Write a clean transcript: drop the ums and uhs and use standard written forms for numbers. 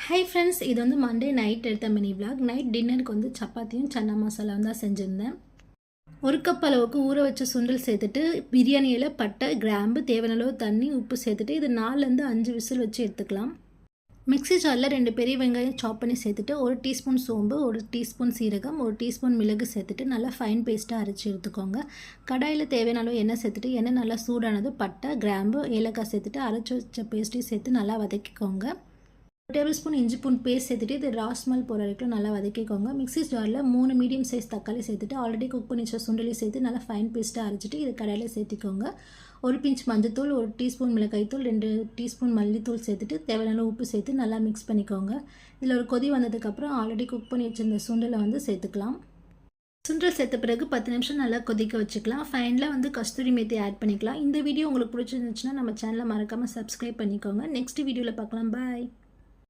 Hi friends, இது வந்து Monday night எடுத்த மினி விளாக். நைட் டின்னருக்கு வந்து சப்பாத்தியும் சன்னா மசாலாவும் தான் செஞ்சுருந்தேன். 1 கப் அளவுக்கு ஊற வச்ச சுண்டல் சேர்த்துட்டு, பிரியாணியில் பட்டை, கிராம்பு, தேவையான அளவு தண்ணி, உப்பு சேர்த்துட்டு இது 4லேருந்து 5 விசில் வச்சு எடுத்துக்கலாம். மிக்ஸி ஜாரில் 2 பெரிய வெங்காயம் சாப் பண்ணி சேர்த்துட்டு 1 டீஸ்பூன் சோம்பு, 1 டீஸ்பூன் சீரகம், 1 டீஸ்பூன் மிளகு சேர்த்துட்டு நல்லா ஃபைன் பேஸ்ட்டாக அரைச்சி எடுத்துக்கோங்க. கடாயில் தேவையான அளவு எண்ணெய் சேர்த்துட்டு எண்ணெய் நல்லா சூடானது பட்டை, கிராம்பு, ஏலக்காய் சேர்த்துட்டு அரைச்சி வச்ச பேஸ்ட்டையும் சேர்த்து நல்லா வதக்கிக்கோங்க. 1 டேபிள் ஸ்பூன் இஞ்சி பூண்டு பேஸ்ட் சேர்த்துட்டு இது ராஸ்மல் போகிற வரைக்கும் நல்லா வதக்கிக்கோங்க. மிக்ஸி ஜாரில் 3 மீடியம் சைஸ் தக்காளி சேர்த்துட்டு ஆல்ரெடி குக் பண்ணி வச்ச சுண்டலி சேர்த்து நல்லா ஃபைன் பேஸ்ட்டாக அரைச்சிட்டு இது கடாயில் சேர்த்திக்கோங்க. 1 பிஞ்ச் மஞ்சத்தூள், 1 டீஸ்பூன் மிளகாய்த்தூள், 2 டீஸ்பூன் மல்லித்தூள் சேர்த்துட்டு தேவையான உப்பு சேர்த்து நல்லா மிக்ஸ் பண்ணிக்கோங்க. இதில் ஒரு கொதி வந்ததுக்கப்புறம் ஆல்ரெடி குக் பண்ணி வச்சிருந்த சுண்டலை வந்து சேர்த்துக்கலாம். சுண்டல் சேர்த்த பிறகு 10 நிமிஷம் நல்லா கொதிக்க வச்சுக்கலாம். ஃபைனலாக வந்து கஸ்தூரி மேத்தி ஆட் பண்ணிக்கலாம். இந்த வீடியோ உங்களுக்கு பிடிச்சிருந்துச்சுன்னா நம்ம சேனலை மறக்காமல் சப்ஸ்கிரைப் பண்ணிக்கோங்க. நெக்ஸ்ட் வீடியோவில் பார்க்கலாம். பாய்.